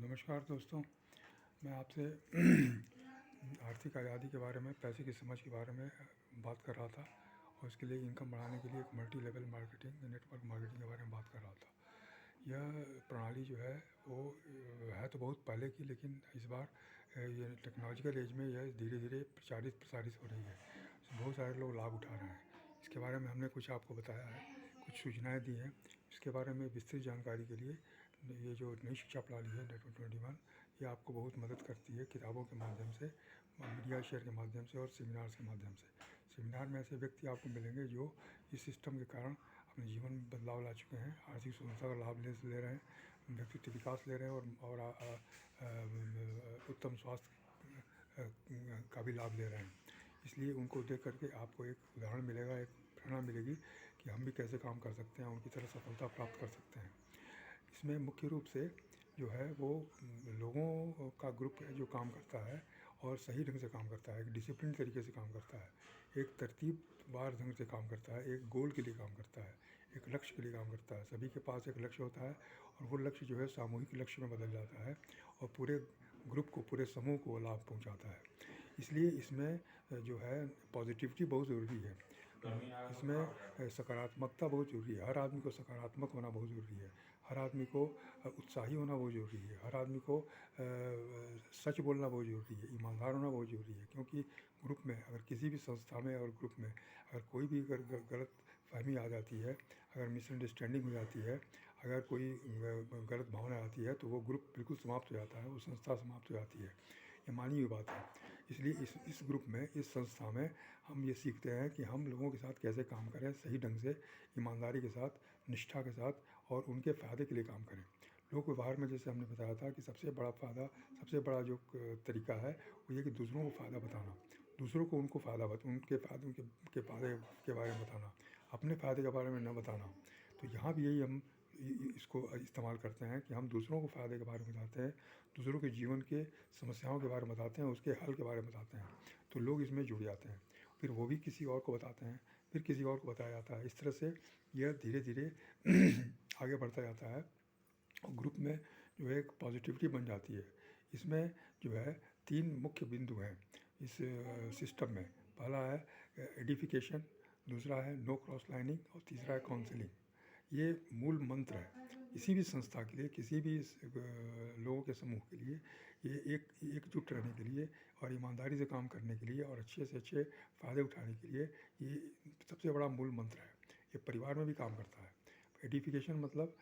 नमस्कार दोस्तों, मैं आपसे आर्थिक आज़ादी के बारे में, पैसे की समझ के बारे में बात कर रहा था और इसके लिए इनकम बढ़ाने के लिए एक multi level marketing, network marketing के बारे में बात कर रहा था। यह प्रणाली जो है वो है तो बहुत पहले की, लेकिन इस बार ये टेक्नोलॉजिकल एज में यह धीरे धीरे प्रचारित प्रसारित हो रही है। बहुत सारे लोग लाभ उठा रहे हैं। इसके बारे में हमने कुछ आपको बताया है, कुछ सूचनाएं दी हैं। इसके बारे में विस्तृत जानकारी के लिए ये जो नई शिक्षा प्रणाली है नेटवर्क 21, ये आपको बहुत मदद करती है किताबों के माध्यम से, मीडिया शेयर के माध्यम से और सेमिनार्स के माध्यम से। सेमिनार में ऐसे व्यक्ति आपको मिलेंगे जो इस सिस्टम के कारण अपने जीवन में बदलाव ला चुके हैं, आर्थिक स्वतंत्रता का लाभ ले रहे हैं, व्यक्तित्व विकास ले रहे हैं और उत्तम स्वास्थ्य का भी लाभ ले रहे हैं। इसलिए उनको देख करके आपको एक उदाहरण मिलेगा, एक प्रेरणा मिलेगी कि हम भी कैसे काम कर सकते हैं, उनकी तरह सफलता प्राप्त कर सकते हैं। इसमें मुख्य रूप से जो है वो लोगों का ग्रुप है जो काम करता है और सही ढंग से काम करता है, एक डिसिप्लिन तरीके से काम करता है, एक तरतीबवार ढंग से काम करता है, एक गोल के लिए काम करता है, एक लक्ष्य के लिए काम करता है। सभी के पास एक लक्ष्य होता है और वो लक्ष्य जो है सामूहिक लक्ष्य में बदल जाता है और पूरे ग्रुप को, पूरे समूह को लाभ पहुंचाता है। इसलिए इसमें जो है पॉजिटिविटी बहुत ज़रूरी है, इसमें सकारात्मकता बहुत ज़रूरी है। हर आदमी को सकारात्मक होना बहुत ज़रूरी है, हर आदमी को उत्साही होना बहुत ज़रूरी है, हर आदमी को सच बोलना बहुत ज़रूरी है, ईमानदार होना बहुत ज़रूरी है। क्योंकि ग्रुप में अगर किसी भी संस्था में और ग्रुप में अगर कोई भी अगर गलत फहमी आ जाती है, अगर मिसअंडरस्टैंडिंग हो जाती है, अगर कोई गलत भावना आती है, तो वो ग्रुप बिल्कुल समाप्त हो जाता है, वो संस्था समाप्त हो जाती है। ये मानी हुई बात है। इसलिए इस ग्रुप में, इस संस्था में हम ये सीखते हैं कि हम लोगों के साथ कैसे काम करें, सही ढंग से, ईमानदारी के साथ, निष्ठा के साथ और उनके फ़ायदे के लिए काम करें। लोक व्यवहार में जैसे हमने बताया था कि सबसे बड़ा जो तरीका है वो ये कि दूसरों को फ़ायदा बताना, दूसरों को उनके फ़ायदे के फ़ायदे के बारे में बताना, अपने फ़ायदे के बारे में न बताना। तो यहाँ भी यही हम इसको इस्तेमाल करते हैं कि हम दूसरों को फ़ायदे के बारे में बताते हैं, दूसरों के जीवन के समस्याओं के बारे में बताते हैं, उसके हल के बारे में बताते हैं, तो लोग इसमें जुड़ जाते हैं। फिर वो भी किसी और को बताते हैं, फिर किसी और को बताया जाता है। इस तरह से यह धीरे धीरे आगे बढ़ता जाता है और ग्रुप में जो है एक पॉजिटिविटी बन जाती है। इसमें जो है 3 मुख्य बिंदु हैं इस सिस्टम में। पहला है एडिफिकेशन, दूसरा है नो क्रॉस लाइनिंग और तीसरा है काउंसलिंग। ये मूल मंत्र है किसी भी संस्था के लिए, किसी भी लोगों के समूह के लिए। ये एकजुट रहने के लिए और ईमानदारी से काम करने के लिए और अच्छे से अच्छे फ़ायदे उठाने के लिए ये सबसे बड़ा मूल मंत्र है। ये परिवार में भी काम करता है। एडिफिकेशन मतलब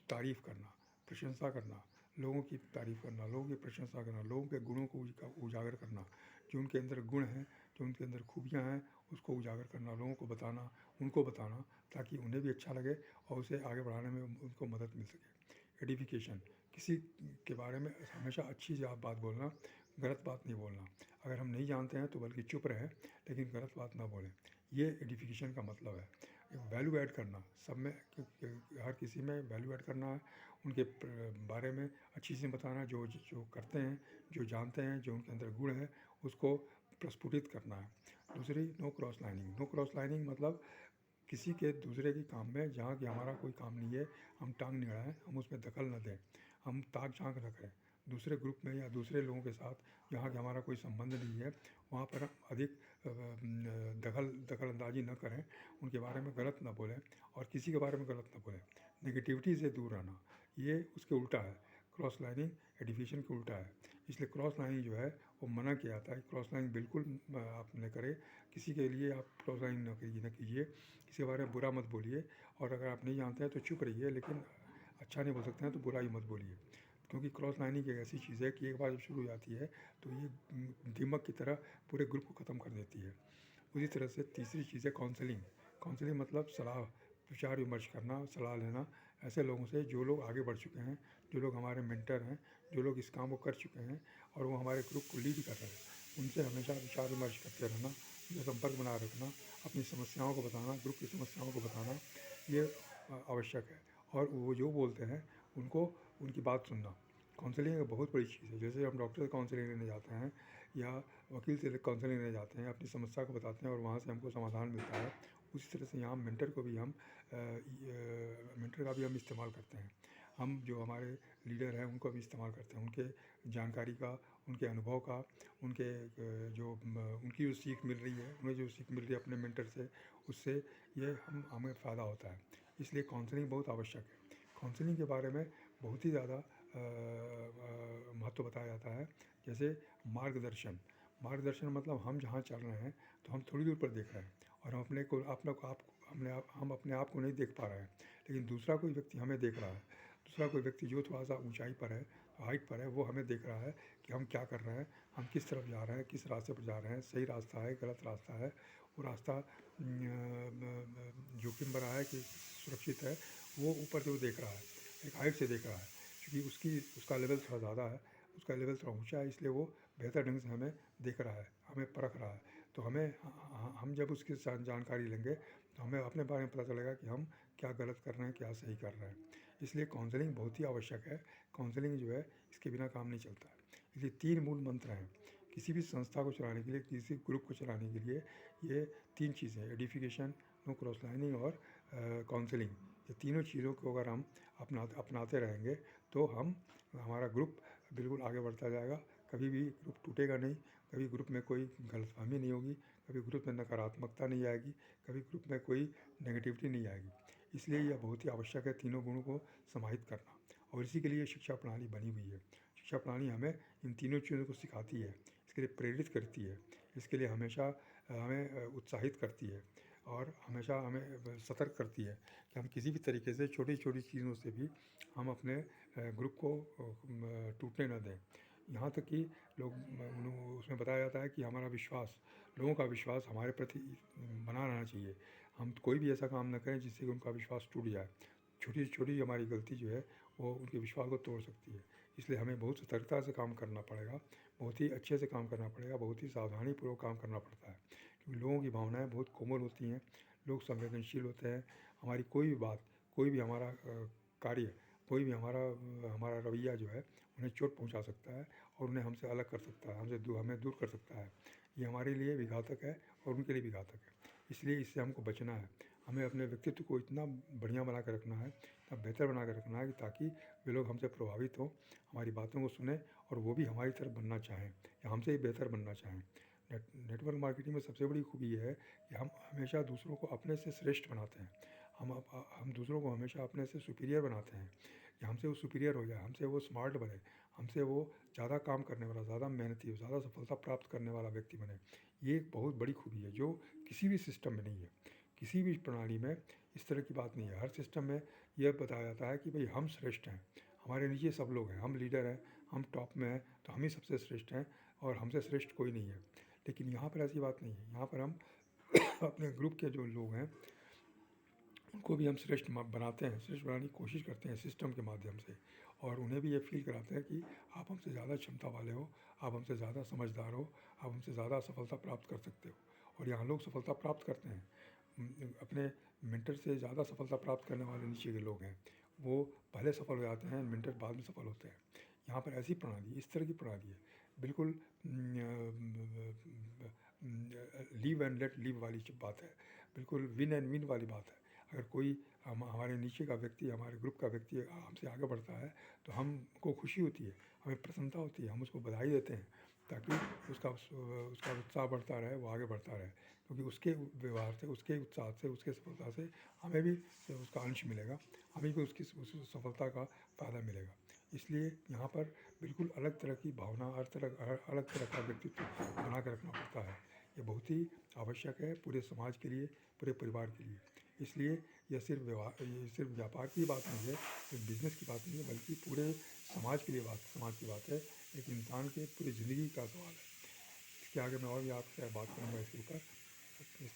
तारीफ़ करना, प्रशंसा करना, लोगों की तारीफ़ करना, लोगों की प्रशंसा करना, लोगों के गुणों को उजागर करना, जो उनके अंदर गुण हैं, जो उनके अंदर खूबियाँ हैं, उसको उजागर करना, लोगों को बताना, उनको बताना, ताकि उन्हें भी अच्छा लगे और उसे आगे बढ़ाने में उनको मदद मिल सके। एडिफिकेशन, किसी के बारे में हमेशा अच्छी से आप बात बोलना, गलत बात नहीं बोलना। अगर हम नहीं जानते हैं तो बल्कि चुप रहें, लेकिन गलत बात ना बोलें। ये एडिफिकेशन का मतलब है। वैल्यू ऐड करना, सब में हर किसी में वैल्यू ऐड करना है, उनके बारे में अच्छी से बताना, जो जो करते हैं, जो जानते हैं, जो उनके अंदर गुण है, उसको प्रस्फुटित करना है। दूसरी no cross lining. No cross lining मतलब किसी के दूसरे के काम में जहाँ कि हमारा कोई काम नहीं है, हम टांग नहीं अड़ाएँ, हम उसमें दखल न दें, हम ताक झांक न करें। दूसरे ग्रुप में या दूसरे लोगों के साथ जहाँ कि हमारा कोई संबंध नहीं है, वहाँ पर अधिक दखल अंदाज़ी न करें, उनके बारे में गलत ना बोलें और किसी के बारे में गलत ना बोलें। नेगेटिविटी से दूर रहना, ये उसके उल्टा है। क्रॉस लाइनिंग एडिफिकेशन के उल्टा है। इसलिए क्रॉस लाइनिंग जो है वो मना किया जाता है। क्रॉस लाइनिंग बिल्कुल आप न करें, किसी के लिए आप क्रॉस लाइनिंग न कीजिए, किसी के बारे में बुरा मत बोलिए और अगर आप नहीं जानते हैं तो चुप रहिए, लेकिन अच्छा नहीं बोल सकते हैं तो बुरा ही मत बोलिए। क्योंकि क्रॉस लाइनिंग एक ऐसी चीज़ है कि एक बार जब शुरू हो जाती है तो ये दीमक की तरह पूरे ग्रुप को ख़त्म कर देती है। उसी तरह से तीसरी चीज़ है काउंसलिंग। काउंसलिंग मतलब सलाह, विचार विमर्श करना, सलाह लेना ऐसे लोगों से जो लोग आगे बढ़ चुके हैं, जो लोग हमारे मेंटर हैं, जो लोग इस काम को कर चुके हैं और वो हमारे ग्रुप को लीड कर रहे हैं। उनसे हमेशा विचार विमर्श करते रहना, उनसे संपर्क बनाए रखना, अपनी समस्याओं को बताना, ग्रुप की समस्याओं को बताना, ये आवश्यक है। और वो जो बोलते हैं उनको, उनकी बात सुनना। काउंसलिंग एक बहुत बड़ी चीज़ है। जैसे हम डॉक्टर से काउंसलिंग लेने जाते हैं या वकील से काउंसलिंग लेने जाते हैं, अपनी समस्या को बताते हैं और वहाँ से हमको समाधान मिलता है, उसी तरह से यहाँ मेंटर का भी हम इस्तेमाल करते हैं। हम जो हमारे लीडर हैं उनको भी इस्तेमाल करते हैं, उनके जानकारी का, उनके अनुभव का, उनके उनकी जो सीख मिल रही है, उन्हें जो सीख मिल रही है अपने मेंटर से, उससे ये हमें फ़ायदा होता है। इसलिए काउंसलिंग बहुत आवश्यक है। काउंसलिंग के बारे में बहुत ही ज़्यादा महत्व बताया जाता है। जैसे मार्गदर्शन, मार्गदर्शन मतलब हम जहाँ चल रहे हैं तो हम थोड़ी दूर पर देख रहे हैं और हम अपने आप को नहीं देख पा रहे हैं, लेकिन दूसरा कोई व्यक्ति हमें देख रहा है। दूसरा कोई व्यक्ति जो थोड़ा सा ऊंचाई पर है, हाइट पर है, वो हमें देख रहा है कि हम क्या कर रहे हैं, हम किस तरफ जा रहे हैं, किस रास्ते पर जा रहे हैं, सही रास्ता है, गलत रास्ता है, वो रास्ता जोखिम भरा है कि सुरक्षित है, वो ऊपर से वो देख रहा है, एक हाइट से देख रहा है। क्योंकि उसका लेवल थोड़ा ज़्यादा है, उसका लेवल थोड़ा ऊंचा है, इसलिए वो बेहतर ढंग से हमें देख रहा है, हमें परख रहा है। तो हम जब उसकी जानकारी लेंगे तो हमें अपने बारे में पता चलेगा कि हम क्या गलत कर रहे हैं, क्या सही कर रहे हैं। इसलिए काउंसलिंग बहुत ही आवश्यक है। काउंसलिंग जो है, इसके बिना काम नहीं चलता है। इसलिए 3 मूल मंत्र हैं किसी भी संस्था को चलाने के लिए, किसी ग्रुप को चलाने के लिए। ये 3 चीज़ें, एडिफिकेशन, नो क्रॉस लाइनिंग और काउंसलिंग। ये तीनों चीज़ों को अगर हम अपनाते रहेंगे तो हमारा ग्रुप बिल्कुल आगे बढ़ता जाएगा। कभी भी ग्रुप टूटेगा नहीं, कभी ग्रुप में कोई गलतफहमी नहीं होगी, कभी ग्रुप में नकारात्मकता नहीं आएगी, कभी ग्रुप में कोई नेगेटिविटी नहीं आएगी। इसलिए यह बहुत ही आवश्यक है तीनों गुणों को समाहित करना, और इसी के लिए शिक्षा प्रणाली बनी हुई है। शिक्षा प्रणाली हमें इन तीनों चीज़ों को सिखाती है, इसके लिए प्रेरित करती है, इसके लिए हमेशा हमें उत्साहित करती है और हमेशा हमें सतर्क करती है कि हम किसी भी तरीके से छोटी छोटी चीज़ों से भी हम अपने ग्रुप को टूटने न दें। यहाँ तक कि उसमें बताया जाता है कि हमारा विश्वास, लोगों का विश्वास हमारे प्रति बना रहना चाहिए। हम कोई भी ऐसा काम न करें जिससे कि उनका विश्वास टूट जाए। छोटी छोटी हमारी गलती जो है वो उनके विश्वास को तोड़ सकती है। इसलिए हमें बहुत सतर्कता से काम करना पड़ेगा, बहुत ही अच्छे से काम करना पड़ेगा, बहुत ही सावधानीपूर्वक काम करना पड़ता है। क्योंकि लोगों की भावनाएं बहुत कोमल होती हैं, लोग संवेदनशील होते हैं। हमारी कोई भी बात, कोई भी हमारा कार्य, कोई भी हमारा रवैया जो है उन्हें चोट पहुंचा सकता है और उन्हें हमसे अलग कर सकता है, हमें दूर कर सकता है। ये हमारे लिए भी घातक है और उनके लिए भी घातक है। इसलिए इससे हमको बचना है। हमें अपने व्यक्तित्व को इतना बढ़िया बना के रखना है, इतना बेहतर बना के रखना है कि ताकि वे लोग हमसे प्रभावित हों, हमारी बातों को सुने और वो भी हमारी तरफ बनना चाहें या हमसे ही बेहतर बनना चाहें। नेटवर्क मार्केटिंग में सबसे बड़ी खूबी ये है कि हम हमेशा दूसरों को अपने से श्रेष्ठ बनाते हैं। हम दूसरों को हमेशा अपने से सुपीरियर बनाते हैं कि हमसे वो सुपीरियर हो जाए, हमसे वो स्मार्ट बने, हमसे वो ज़्यादा काम करने वाला, ज़्यादा मेहनती हो, ज़्यादा सफलता प्राप्त करने वाला व्यक्ति बने। ये एक बहुत बड़ी खूबी है जो किसी भी सिस्टम में नहीं है। किसी भी प्रणाली में इस तरह की बात नहीं है। हर सिस्टम में यह बताया जाता है कि भाई हम श्रेष्ठ हैं, हमारे नीचे सब लोग हैं, हम लीडर हैं, हम टॉप में हैं, तो हम ही सबसे श्रेष्ठ हैं और हमसे श्रेष्ठ कोई नहीं है। लेकिन यहाँ पर ऐसी बात नहीं है। यहाँ पर हम अपने ग्रुप के जो लोग हैं उनको भी हम श्रेष्ठ बनाते हैं, श्रेष्ठ बनाने की कोशिश करते हैं सिस्टम के माध्यम से, और उन्हें भी ये फील कराते हैं कि आप हमसे ज़्यादा क्षमता वाले हो, आप हमसे ज़्यादा समझदार हो, आप हमसे ज़्यादा सफलता प्राप्त कर सकते हो। और यहाँ लोग सफलता प्राप्त करते हैं। अपने मेंटर से ज़्यादा सफलता प्राप्त करने वाले नीचे के लोग हैं, वो पहले सफल हो जाते हैं, मेंटर बाद में सफल होते हैं। यहाँ पर ऐसी प्रणाली, इस तरह की प्रणाली है, बिल्कुल लीव एंड लेट लीव वाली बात है, बिल्कुल विन एंड विन वाली बात है। अगर कोई हमारे नीचे का व्यक्ति, हमारे ग्रुप का व्यक्ति हमसे आगे बढ़ता है तो हमको खुशी होती है, हमें प्रसन्नता होती है, हम उसको बधाई देते हैं ताकि उसका उत्साह बढ़ता रहे, वो आगे बढ़ता रहे। क्योंकि उसके व्यवहार से, उसके उत्साह से, उसके सफलता से हमें भी उसका अंश मिलेगा, हमें भी उसकी उस सफलता का फ़ायदा मिलेगा। इसलिए यहाँ पर बिल्कुल अलग तरह की भावना, अलग तरह का व्यक्तित्व बना के रखना पड़ता है। ये बहुत ही आवश्यक है पूरे समाज के लिए, पूरे परिवार के लिए। इसलिए ये सिर्फ व्यापार की बात नहीं है, सिर्फ बिजनेस की बात नहीं है, बल्कि पूरे समाज की बात है। एक इंसान के पूरी ज़िंदगी का सवाल है। इसके आगे मैं और भी आपसे बात करूँगा इसके ऊपर।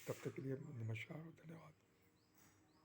तब तक के लिए नमस्कार और धन्यवाद।